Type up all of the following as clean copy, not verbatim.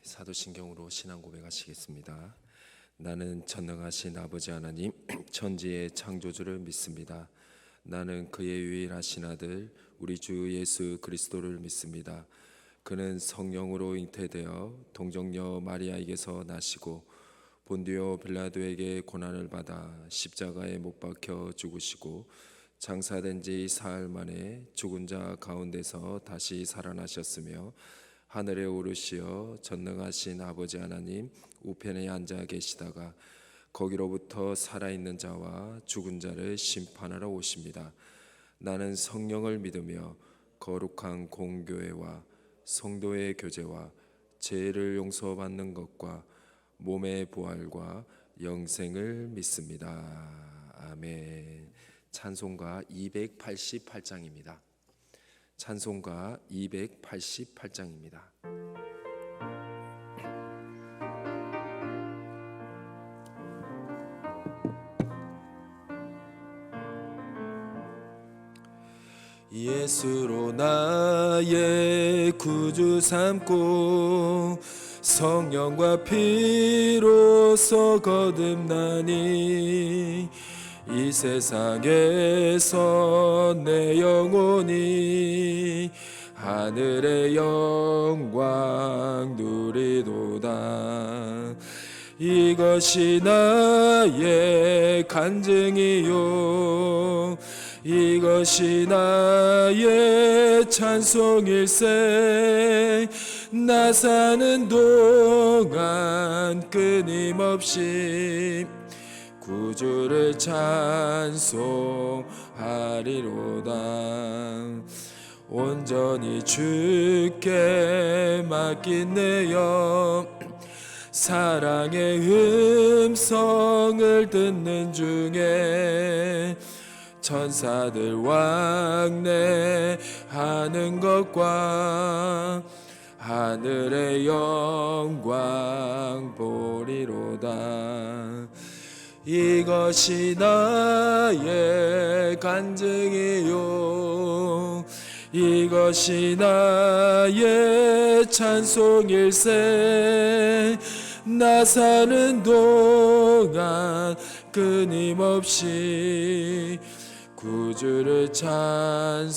사도신경으로 신앙 고백하시겠습니다. 나는 전능하신 아버지 하나님 천지의 창조주를 믿습니다. 나는 그의 유일하신 아들 우리 주 예수 그리스도를 믿습니다. 그는 성령으로 잉태되어 동정녀 마리아에게서 나시고 본디오 빌라도에게 고난을 받아 십자가에 못 박혀 죽으시고 장사된 지 사흘 만에 죽은 자 가운데서 다시 살아나셨으며 하늘에 오르시어 전능하신 아버지 하나님 우편에 앉아 계시다가 거기로부터 살아있는 자와 죽은 자를 심판하러 오십니다. 나는 성령을 믿으며 거룩한 공교회와 성도의 교제와 죄를 용서받는 것과 몸의 부활과 영생을 믿습니다. 아멘. 찬송가 288장입니다. 찬송가 288장입니다. 예수로 나의 구주 삼고 성령과 피로써 거듭나니 이 세상에서 내 영혼이 하늘의 영광 누리도다. 이것이 나의 간증이요 이것이 나의 찬송일세. 나 사는 동안 끊임없이 구주를 찬송하리로다. 온전히 주께 맡긴 내 영 사랑의 음성을 듣는 중에 천사들 왕래하는 것과 하늘의 영광 보리로다. 이것이 나의 간증이요 이것이 나의 찬송일세. 나 사는 동안 끊임없이 구주를 찬송하리로다.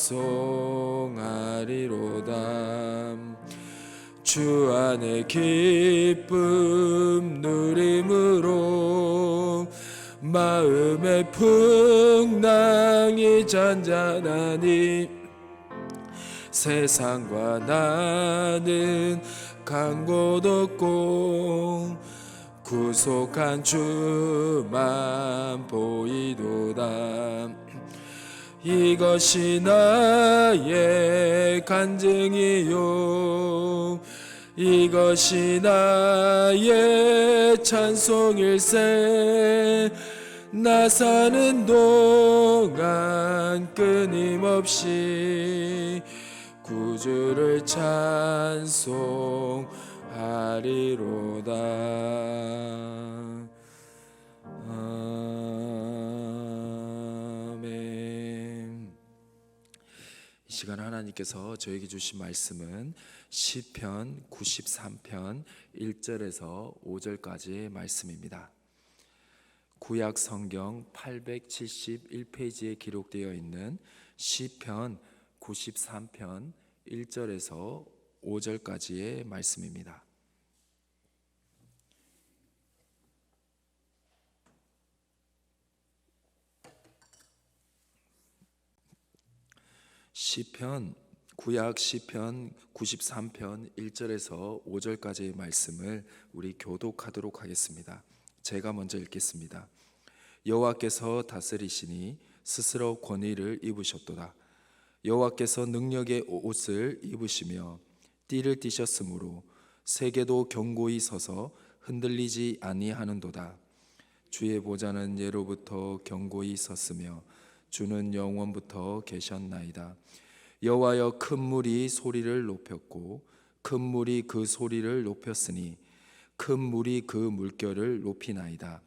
주 안에 기쁨 누림으로 마음의 풍랑이 잔잔하니 세상과 나는 간 곳 없고 구속한 주만 보이도다. 이것이 나의 간증이요 이것이 나의 찬송일세. 나 사는 동안 끊임없이 구주를 찬송하리로다. 아멘. 이 시간 하나님께서 저에게 주신 말씀은 시편 93편 1절에서 5절까지의 말씀입니다. 구약 성경 871페이지에 기록되어 있는 시편 93편 1절에서 5절까지의 말씀입니다. 구약 시편 93편 1절에서 5절까지의 말씀을 우리 교독하도록 하겠습니다. 제가 먼저 읽겠습니다. 여호와께서 다스리시니 스스로 권위를 입으셨도다. 여호와께서 능력의 옷을 입으시며 띠를 띠셨으므로 세계도 견고히 서서 흔들리지 아니하는도다. 주의 보좌는 예로부터 견고히 섰으며 주는 영원부터 계셨나이다. 여호와여 큰 물이 소리를 높였고 큰 물이 그 소리를 높였으니 큰 물이 그 물결을 높이나이다.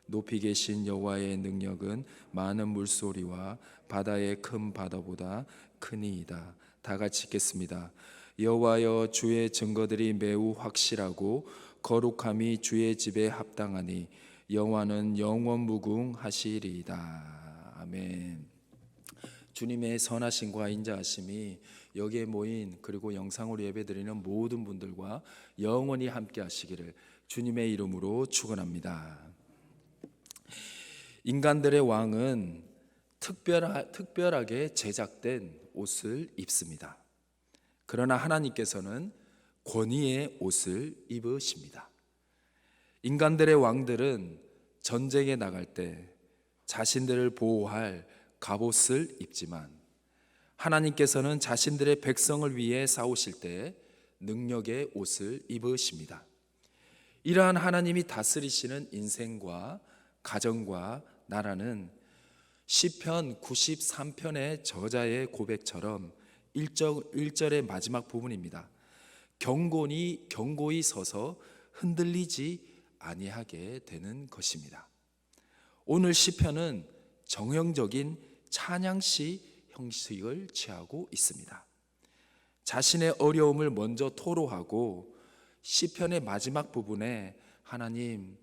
높이 계신 여호와의 능력은 많은 물소리와 바다의 큰 바다보다 크니이다. 다 같이 읽겠습니다. 여호와여, 주의 증거들이 매우 확실하고 거룩함이 주의 집에 합당하니 여호와는 영원 무궁하시리이다. 아멘. 주님의 선하심과 인자하심이 여기에 모인 그리고 영상으로 예배드리는 모든 분들과 영원히 함께 하시기를 주님의 이름으로 축원합니다. 인간들의 왕은 특별하게 제작된 옷을 입습니다. 그러나 하나님께서는 권위의 옷을 입으십니다. 인간들의 왕들은 전쟁에 나갈 때 자신들을 보호할 갑옷을 입지만 하나님께서는 자신들의 백성을 위해 싸우실 때 능력의 옷을 입으십니다. 이러한 하나님이 다스리시는 인생과 가정과 나라는 시편 93편의 저자의 고백처럼 1절의 마지막 부분입니다. 경고히 서서 흔들리지 아니하게 되는 것입니다. 오늘 시편은 정형적인 찬양시 형식을 취하고 있습니다. 자신의 어려움을 먼저 토로하고 시편의 마지막 부분에 하나님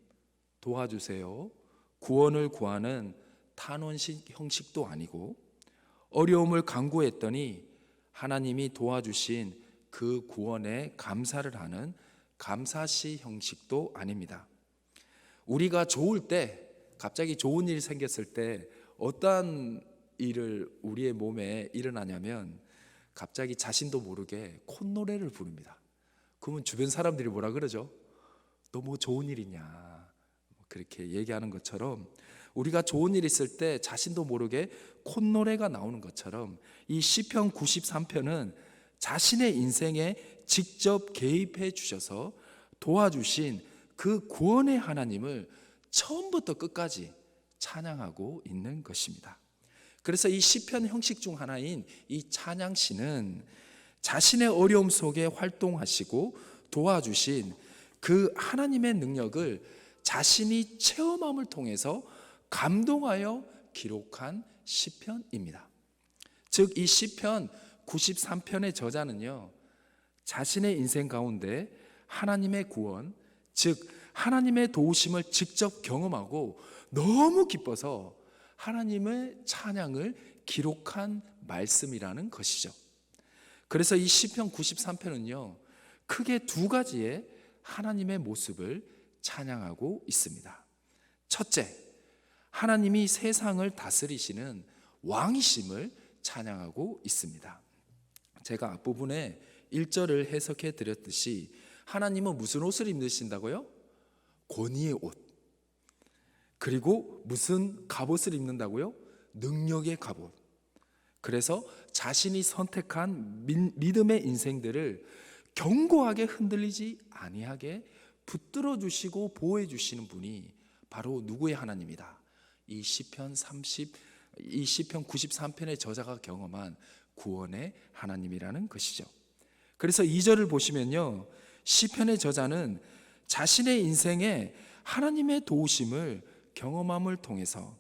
도와주세요, 구원을 구하는 탄원식 형식도 아니고 어려움을 간구했더니 하나님이 도와주신 그 구원에 감사를 하는 감사시 형식도 아닙니다. 우리가 좋을 때, 갑자기 좋은 일이 생겼을 때 어떠한 일을 우리의 몸에 일어나냐면 갑자기 자신도 모르게 콧노래를 부릅니다. 그러면 주변 사람들이 뭐라 그러죠? 너 뭐 좋은 일이냐, 그렇게 얘기하는 것처럼 우리가 좋은 일 있을 때 자신도 모르게 콧노래가 나오는 것처럼 이 시편 93편은 자신의 인생에 직접 개입해 주셔서 도와주신 그 구원의 하나님을 처음부터 끝까지 찬양하고 있는 것입니다. 그래서 이 시편 형식 중 하나인 이 찬양시는 자신의 어려움 속에 활동하시고 도와주신 그 하나님의 능력을 자신이 체험함을 통해서 감동하여 기록한 시편입니다. 즉 이 시편 93편의 저자는요, 자신의 인생 가운데 하나님의 구원, 즉 하나님의 도우심을 직접 경험하고 너무 기뻐서 하나님의 찬양을 기록한 말씀이라는 것이죠. 그래서 이 시편 93편은요 크게 두 가지의 하나님의 모습을 찬양하고 있습니다. 첫째, 하나님이 세상을 다스리시는 왕이심을 찬양하고 있습니다. 제가 앞부분에 1절을 해석해 드렸듯이 하나님은 무슨 옷을 입으신다고요? 권위의 옷. 그리고 무슨 갑옷을 입는다고요? 능력의 갑옷. 그래서 자신이 선택한 믿음의 인생들을 견고하게 흔들리지 아니하게 붙들어 주시고 보호해 주시는 분이 바로 누구의 하나님이다? 이 시편 93편의 저자가 경험한 구원의 하나님이라는 것이죠. 그래서 2절을 보시면요, 시편의 저자는 자신의 인생에 하나님의 도우심을 경험함을 통해서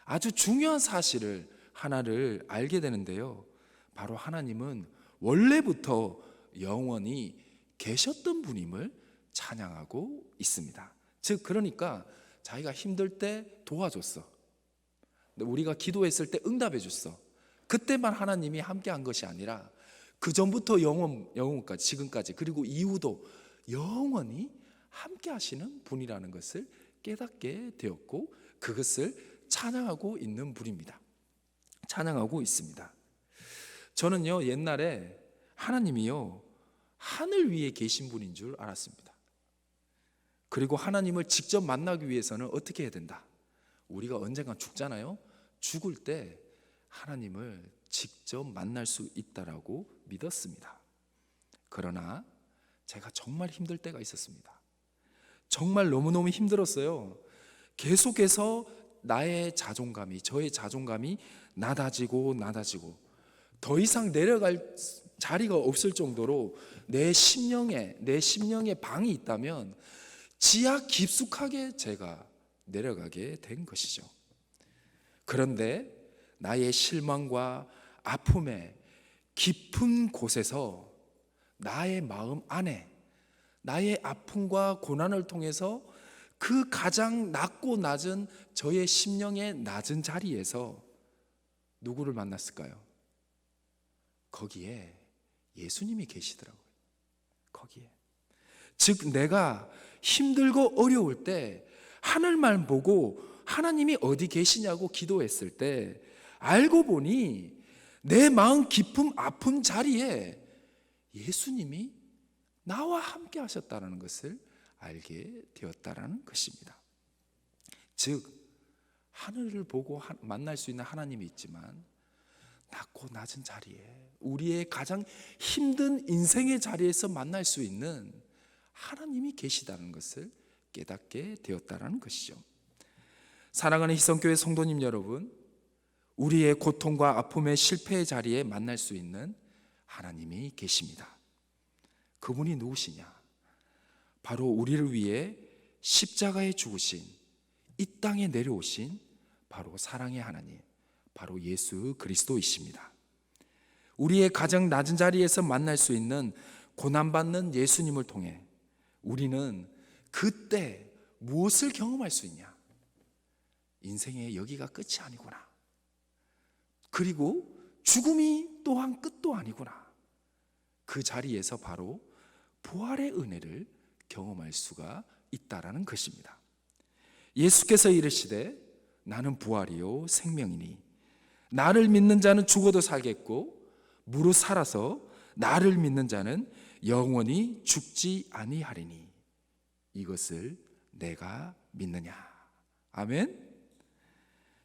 아주 중요한 사실을 하나를 알게 되는데요, 바로 하나님은 원래부터 영원히 계셨던 분임을 찬양하고 있습니다. 즉 그러니까 자기가 힘들 때 도와줬어, 우리가 기도했을 때 응답해 줬어, 그때만 하나님이 함께한 것이 아니라 그 전부터 영원까지, 지금까지, 그리고 이후도 영원히 함께 하시는 분이라는 것을 깨닫게 되었고 그것을 찬양하고 있는 분입니다. 찬양하고 있습니다. 저는요 옛날에 하나님이요 하늘 위에 계신 분인 줄 알았습니다. 그리고 하나님을 직접 만나기 위해서는 어떻게 해야 된다? 우리가 언젠가 죽잖아요. 죽을 때 하나님을 직접 만날 수 있다라고 믿었습니다. 그러나 제가 정말 힘들 때가 있었습니다. 정말 너무너무 힘들었어요. 계속해서 저의 자존감이 낮아지고 더 이상 내려갈 자리가 없을 정도로 내 심령에 방이 있다면 지하 깊숙하게 제가 내려가게 된 것이죠. 그런데 나의 실망과 아픔의 깊은 곳에서 나의 마음 안에 나의 아픔과 고난을 통해서 그 가장 낮고 낮은 저의 심령의 낮은 자리에서 누구를 만났을까요? 거기에 예수님이 계시더라고요. 거기에. 즉 내가 힘들고 어려울 때 하늘만 보고 하나님이 어디 계시냐고 기도했을 때 알고 보니 내 마음 깊은 아픔 자리에 예수님이 나와 함께 하셨다는 것을 알게 되었다라는 것입니다. 즉 하늘을 보고 만날 수 있는 하나님이 있지만 낮고 낮은 자리에 우리의 가장 힘든 인생의 자리에서 만날 수 있는 하나님이 계시다는 것을 깨닫게 되었다는 것이죠. 사랑하는 희성교회 성도님 여러분, 우리의 고통과 아픔의 실패의 자리에 만날 수 있는 하나님이 계십니다. 그분이 누구시냐? 바로 우리를 위해 십자가에 죽으신, 이 땅에 내려오신 바로 사랑의 하나님, 바로 예수 그리스도이십니다. 우리의 가장 낮은 자리에서 만날 수 있는 고난받는 예수님을 통해 우리는 그때 무엇을 경험할 수 있냐? 인생의 여기가 끝이 아니구나. 그리고 죽음이 또한 끝도 아니구나. 그 자리에서 바로 부활의 은혜를 경험할 수가 있다라는 것입니다. 예수께서 이르시되 나는 부활이요 생명이니 나를 믿는 자는 죽어도 살겠고 무릇 살아서 나를 믿는 자는 영원히 죽지 아니하리니 이것을 내가 믿느냐. 아멘.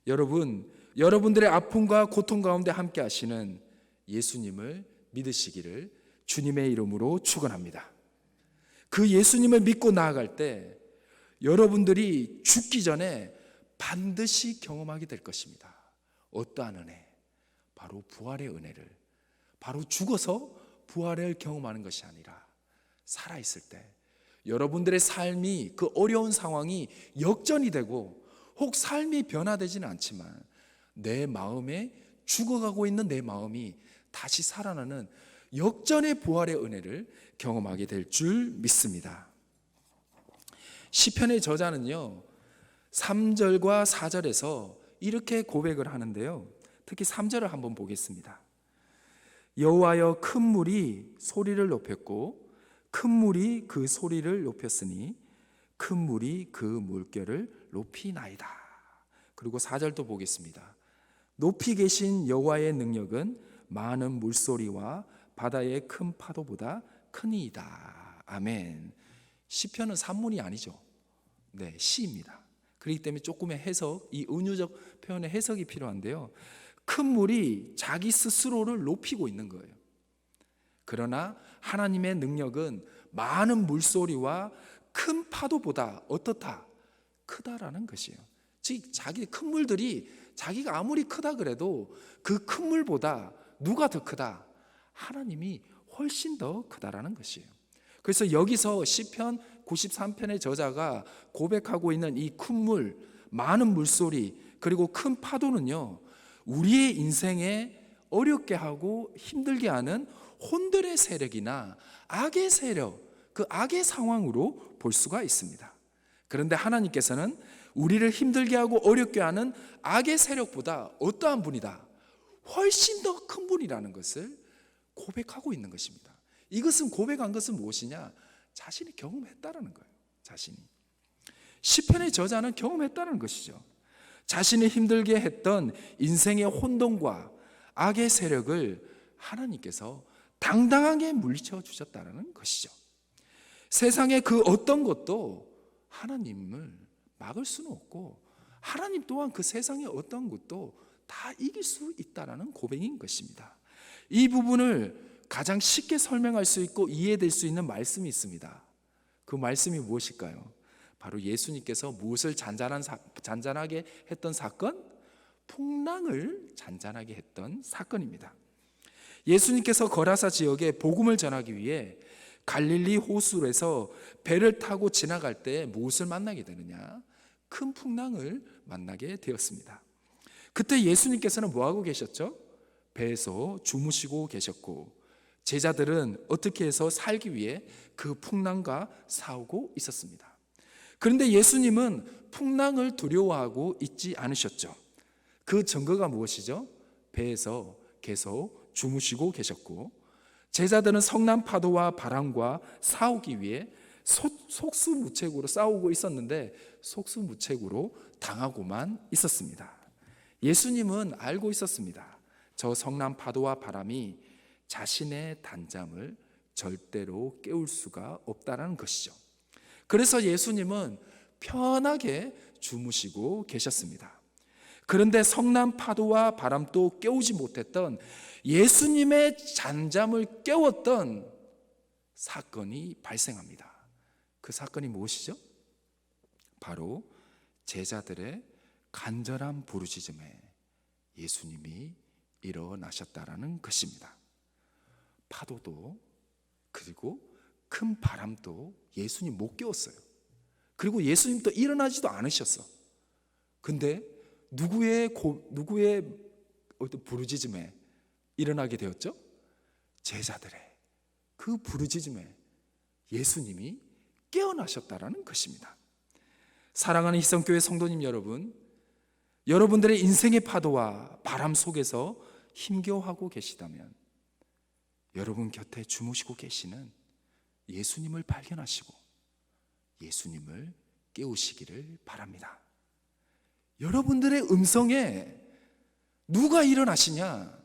여러분들의 아픔과 고통 가운데 함께 하시는 예수님을 믿으시기를 주님의 이름으로 축원합니다. 그 예수님을 믿고 나아갈 때 여러분들이 죽기 전에 반드시 경험하게 될 것입니다. 어떠한 은혜? 바로 부활의 은혜를, 바로 죽어서 부활을 경험하는 것이 아니라 살아있을 때 여러분들의 삶이, 그 어려운 상황이 역전이 되고 혹 삶이 변화되지는 않지만 내 마음에 죽어가고 있는 내 마음이 다시 살아나는 역전의 부활의 은혜를 경험하게 될 줄 믿습니다. 시편의 저자는요 3절과 4절에서 이렇게 고백을 하는데요, 특히 3절을 한번 보겠습니다. 여호와여 큰 물이 소리를 높였고 큰 물이 그 소리를 높였으니 큰 물이 그 물결을 높이나이다. 그리고 4절도 보겠습니다. 높이 계신 여호와의 능력은 많은 물소리와 바다의 큰 파도보다 크니이다. 아멘. 시편은 산문이 아니죠. 네, 시입니다. 그렇기 때문에 조금의 해석, 이 은유적 표현의 해석이 필요한데요, 큰 물이 자기 스스로를 높이고 있는 거예요. 그러나 하나님의 능력은 많은 물소리와 큰 파도보다 어떻다? 크다라는 것이에요. 즉 자기 큰 물들이 자기가 아무리 크다 그래도 그 큰 물보다 누가 더 크다? 하나님이 훨씬 더 크다라는 것이에요. 그래서 여기서 시편 93편의 저자가 고백하고 있는 이 큰 물, 많은 물소리, 그리고 큰 파도는요, 우리의 인생에 어렵게 하고 힘들게 하는 혼들의 세력이나 악의 세력, 그 악의 상황으로 볼 수가 있습니다. 그런데 하나님께서는 우리를 힘들게 하고 어렵게 하는 악의 세력보다 어떠한 분이다? 훨씬 더 큰 분이라는 것을 고백하고 있는 것입니다. 이것은 고백한 것은 무엇이냐? 자신이 경험했다라는 거예요. 자신이. 시편의 저자는 경험했다는 것이죠. 자신이 힘들게 했던 인생의 혼돈과 악의 세력을 하나님께서 당당하게 물리쳐 주셨다는 것이죠. 세상의 그 어떤 것도 하나님을 막을 수는 없고 하나님 또한 그 세상의 어떤 것도 다 이길 수 있다는 고백인 것입니다. 이 부분을 가장 쉽게 설명할 수 있고 이해될 수 있는 말씀이 있습니다. 그 말씀이 무엇일까요? 바로 예수님께서 무엇을 잔잔하게 했던 사건? 풍랑을 잔잔하게 했던 사건입니다. 예수님께서 거라사 지역에 복음을 전하기 위해 갈릴리 호수에서 배를 타고 지나갈 때 무엇을 만나게 되느냐? 큰 풍랑을 만나게 되었습니다. 그때 예수님께서는 뭐하고 계셨죠? 배에서 주무시고 계셨고 제자들은 어떻게 해서 살기 위해 그 풍랑과 싸우고 있었습니다. 그런데 예수님은 풍랑을 두려워하고 있지 않으셨죠. 그 증거가 무엇이죠? 배에서 계속 주무시고 계셨고, 제자들은 성난 파도와 바람과 싸우기 위해 속수무책으로 싸우고 있었는데 속수무책으로 당하고만 있었습니다. 예수님은 알고 있었습니다. 저 성난 파도와 바람이 자신의 단잠을 절대로 깨울 수가 없다는 것이죠. 그래서 예수님은 편하게 주무시고 계셨습니다. 그런데 성난 파도와 바람도 깨우지 못했던 예수님의 잠잠을 깨웠던 사건이 발생합니다. 그 사건이 무엇이죠? 바로 제자들의 간절한 부르짖음에 예수님이 일어나셨다라는 것입니다. 파도도 그리고 큰 바람도 예수님 못 깨웠어요. 그리고 예수님도 일어나지도 않으셨어. 근데 누구의 어떤 부르짖음에 일어나게 되었죠? 제자들의 그 부르짖음에 예수님이 깨어나셨다라는 것입니다. 사랑하는 희성교회 성도님 여러분, 여러분들의 인생의 파도와 바람 속에서 힘겨워하고 계시다면 여러분 곁에 주무시고 계시는 예수님을 발견하시고 예수님을 깨우시기를 바랍니다. 여러분들의 음성에 누가 일어나시냐,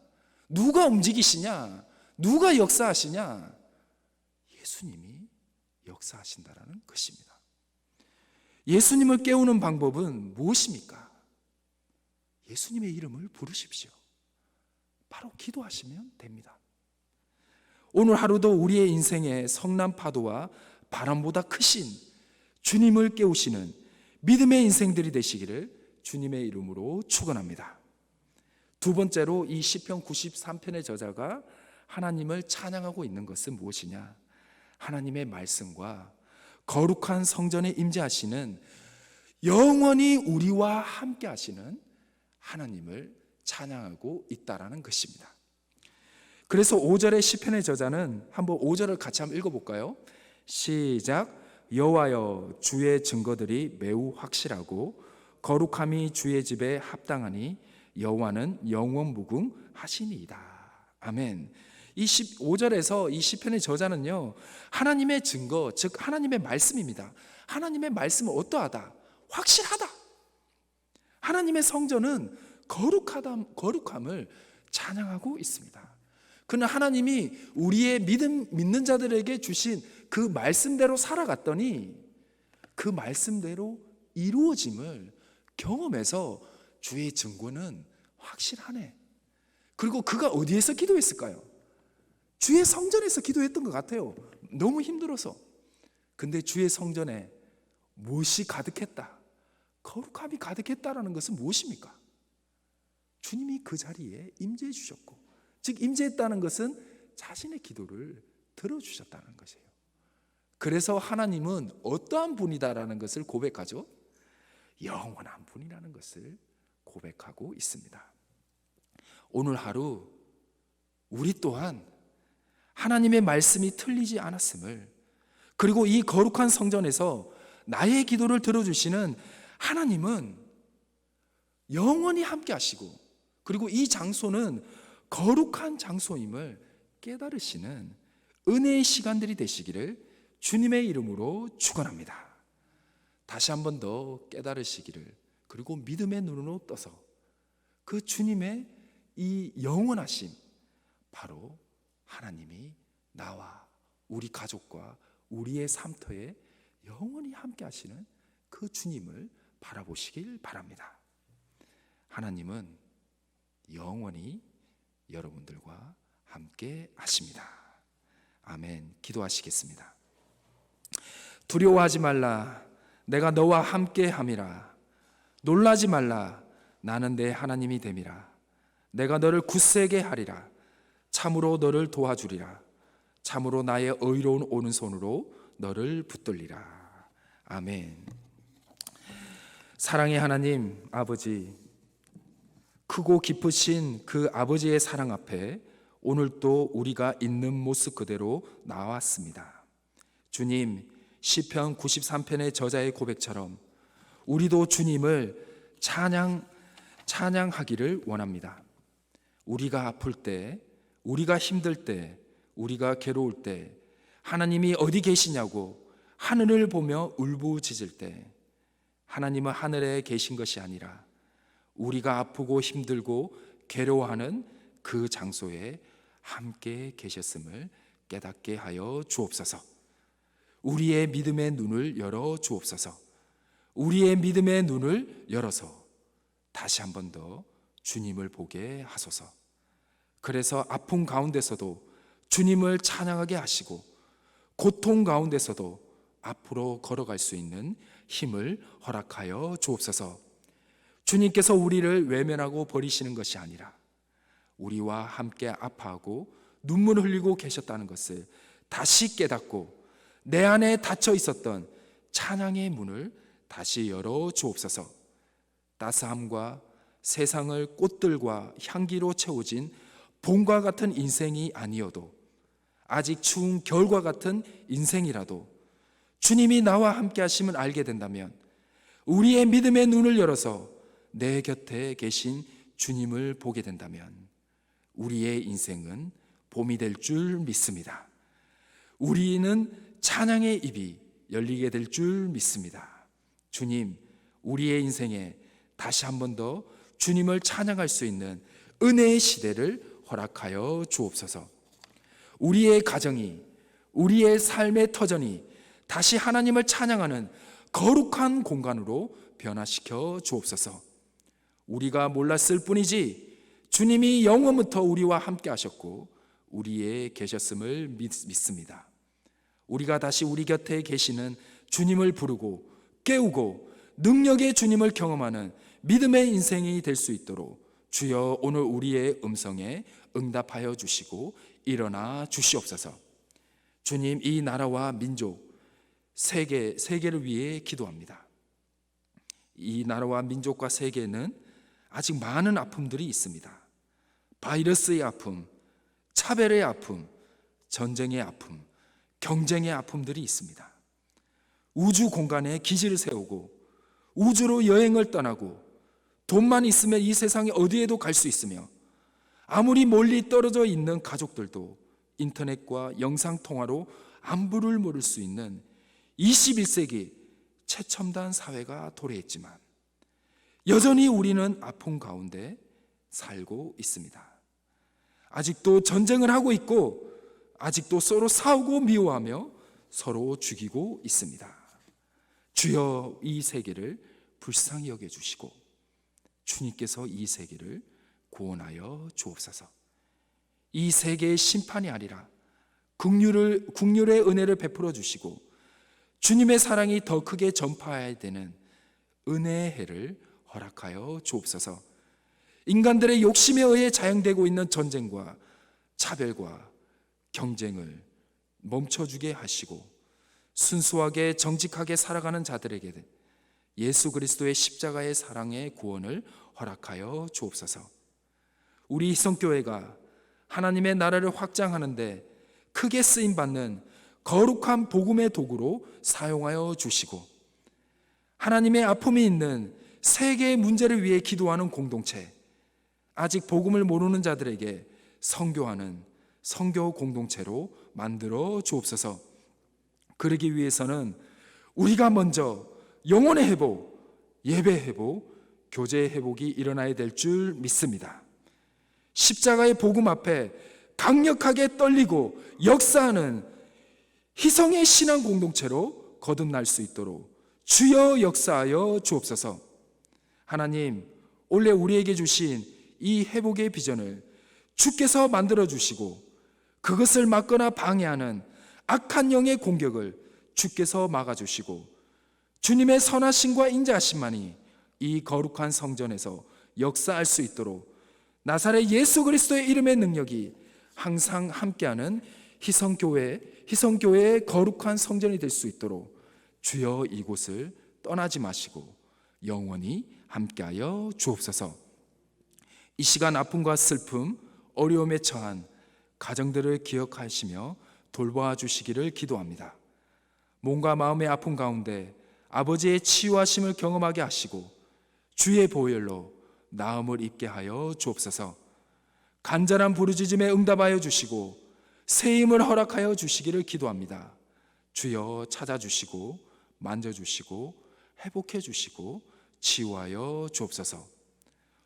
누가 움직이시냐, 누가 역사하시냐, 예수님이 역사하신다라는 것입니다. 예수님을 깨우는 방법은 무엇입니까? 예수님의 이름을 부르십시오. 바로 기도하시면 됩니다. 오늘 하루도 우리의 인생의 성난 파도와 바람보다 크신 주님을 깨우시는 믿음의 인생들이 되시기를 주님의 이름으로 축원합니다. 두 번째로 이 시편 93편의 저자가 하나님을 찬양하고 있는 것은 무엇이냐? 하나님의 말씀과 거룩한 성전에 임재하시는 영원히 우리와 함께 하시는 하나님을 찬양하고 있다라는 것입니다. 그래서 5절의 시편의 저자는 한번 5절을 같이 한번 읽어볼까요? 시작. 여호와여, 주의 증거들이 매우 확실하고 거룩함이 주의 집에 합당하니 여호와는 영원무궁하시니이다. 아멘. 이 5절에서 이 시편의 저자는요, 하나님의 증거, 즉 하나님의 말씀입니다. 하나님의 말씀은 어떠하다? 확실하다. 하나님의 성전은 거룩함을 찬양하고 있습니다. 그는 하나님이 우리의 믿는 자들에게 주신 그 말씀대로 살아갔더니 그 말씀대로 이루어짐을 경험해서 주의 증거는 확실하네. 그리고 그가 어디에서 기도했을까요? 주의 성전에서 기도했던 것 같아요. 너무 힘들어서. 근데 주의 성전에 무엇이 가득했다? 거룩함이 가득했다라는 것은 무엇입니까? 주님이 그 자리에 임재해 주셨고, 즉 임재했다는 것은 자신의 기도를 들어주셨다는 것이에요. 그래서 하나님은 어떠한 분이다라는 것을 고백하죠. 영원한 분이라는 것을 고백하고 있습니다. 오늘 하루 우리 또한 하나님의 말씀이 틀리지 않았음을, 그리고 이 거룩한 성전에서 나의 기도를 들어주시는 하나님은 영원히 함께 하시고, 그리고 이 장소는 거룩한 장소임을 깨달으시는 은혜의 시간들이 되시기를 주님의 이름으로 축원합니다. 다시 한 번 더 깨달으시기를, 그리고 믿음의 눈으로 떠서 그 주님의 이 영원하심, 바로 하나님이 나와 우리 가족과 우리의 삶터에 영원히 함께 하시는 그 주님을 바라보시길 바랍니다. 하나님은 영원히 여러분들과 함께 하십니다. 아멘. 기도하시겠습니다. 두려워하지 말라. 내가 너와 함께 함이라. 놀라지 말라. 나는 내 하나님이 됨이라. 내가 너를 굳세게 하리라. 참으로 너를 도와주리라. 참으로 나의 의로운 오른손으로 너를 붙들리라. 아멘. 사랑의 하나님 아버지, 크고 깊으신 그 아버지의 사랑 앞에 오늘도 우리가 있는 모습 그대로 나왔습니다. 주님, 시편 93편의 저자의 고백처럼 우리도 주님을 찬양하기를 원합니다. 우리가 아플 때, 우리가 힘들 때, 우리가 괴로울 때 하나님이 어디 계시냐고 하늘을 보며 울부짖을 때 하나님은 하늘에 계신 것이 아니라 우리가 아프고 힘들고 괴로워하는 그 장소에 함께 계셨음을 깨닫게 하여 주옵소서. 우리의 믿음의 눈을 열어 주옵소서. 우리의 믿음의 눈을 열어서 다시 한 번 더 주님을 보게 하소서. 그래서 아픔 가운데서도 주님을 찬양하게 하시고 고통 가운데서도 앞으로 걸어갈 수 있는 힘을 허락하여 주옵소서. 주님께서 우리를 외면하고 버리시는 것이 아니라 우리와 함께 아파하고 눈물 흘리고 계셨다는 것을 다시 깨닫고 내 안에 닫혀 있었던 찬양의 문을 다시 열어 주옵소서. 따스함과 세상을 꽃들과 향기로 채워진 봄과 같은 인생이 아니어도 아직 추운 겨울과 같은 인생이라도 주님이 나와 함께 하심을 알게 된다면 우리의 믿음의 눈을 열어서 내 곁에 계신 주님을 보게 된다면 우리의 인생은 봄이 될 줄 믿습니다. 우리는 찬양의 입이 열리게 될 줄 믿습니다. 주님, 우리의 인생에 다시 한 번 더 주님을 찬양할 수 있는 은혜의 시대를 허락하여 주옵소서. 우리의 가정이, 우리의 삶의 터전이 다시 하나님을 찬양하는 거룩한 공간으로 변화시켜 주옵소서. 우리가 몰랐을 뿐이지 주님이 영원부터 우리와 함께 하셨고 우리의 계셨음을 믿습니다. 우리가 다시 우리 곁에 계시는 주님을 부르고 깨우고 능력의 주님을 경험하는 믿음의 인생이 될 수 있도록 주여 오늘 우리의 음성에 응답하여 주시고 일어나 주시옵소서. 주님, 이 나라와 민족, 세계를 위해 기도합니다. 이 나라와 민족과 세계는 아직 많은 아픔들이 있습니다. 바이러스의 아픔, 차별의 아픔, 전쟁의 아픔, 경쟁의 아픔들이 있습니다. 우주 공간에 기지를 세우고 우주로 여행을 떠나고 돈만 있으면 이 세상에 어디에도 갈 수 있으며 아무리 멀리 떨어져 있는 가족들도 인터넷과 영상통화로 안부를 물을 수 있는 21세기 최첨단 사회가 도래했지만 여전히 우리는 아픔 가운데 살고 있습니다. 아직도 전쟁을 하고 있고 아직도 서로 싸우고 미워하며 서로 죽이고 있습니다. 주여, 이 세계를 불쌍히 여겨주시고 주님께서 이 세계를 구원하여 주옵소서. 이 세계의 심판이 아니라 국률의 은혜를 베풀어 주시고 주님의 사랑이 더 크게 전파해야 되는 은혜의 해를 허락하여 주옵소서. 인간들의 욕심에 의해 자행되고 있는 전쟁과 차별과 경쟁을 멈춰주게 하시고 순수하게 정직하게 살아가는 자들에게 예수 그리스도의 십자가의 사랑의 구원을 허락하여 주옵소서. 우리 희성교회가 하나님의 나라를 확장하는데 크게 쓰임받는 거룩한 복음의 도구로 사용하여 주시고 하나님의 아픔이 있는 세계의 문제를 위해 기도하는 공동체, 아직 복음을 모르는 자들에게 선교하는 선교 공동체로 만들어 주옵소서. 그러기 위해서는 우리가 먼저 영혼의 회복, 예배 회복, 교제 회복이 일어나야 될 줄 믿습니다. 십자가의 복음 앞에 강력하게 떨리고 역사하는 희성의 신앙 공동체로 거듭날 수 있도록 주여 역사하여 주옵소서. 하나님, 원래 우리에게 주신 이 회복의 비전을 주께서 만들어 주시고 그것을 막거나 방해하는 악한 영의 공격을 주께서 막아주시고 주님의 선하심과 인자하심만이 이 거룩한 성전에서 역사할 수 있도록 나사렛 예수 그리스도의 이름의 능력이 항상 함께하는 희성교회의 거룩한 성전이 될 수 있도록 주여 이곳을 떠나지 마시고 영원히 함께하여 주옵소서. 이 시간 아픔과 슬픔, 어려움에 처한 가정들을 기억하시며 돌봐 주시기를 기도합니다. 몸과 마음의 아픔 가운데 아버지의 치유하심을 경험하게 하시고 주의 보혈로 나음을 입게 하여 주옵소서. 간절한 부르짖음에 응답하여 주시고 새 힘을 허락하여 주시기를 기도합니다. 주여 찾아주시고 만져주시고 회복해 주시고 치유하여 주옵소서.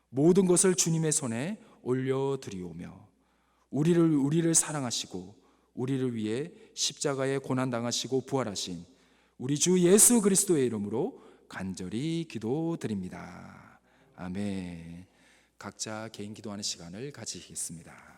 모든 것을 주님의 손에 올려드리오며 우리를 사랑하시고 우리를 위해 십자가에 고난당하시고 부활하신 우리 주 예수 그리스도의 이름으로 간절히 기도드립니다. 아멘. 각자 개인 기도하는 시간을 가지겠습니다.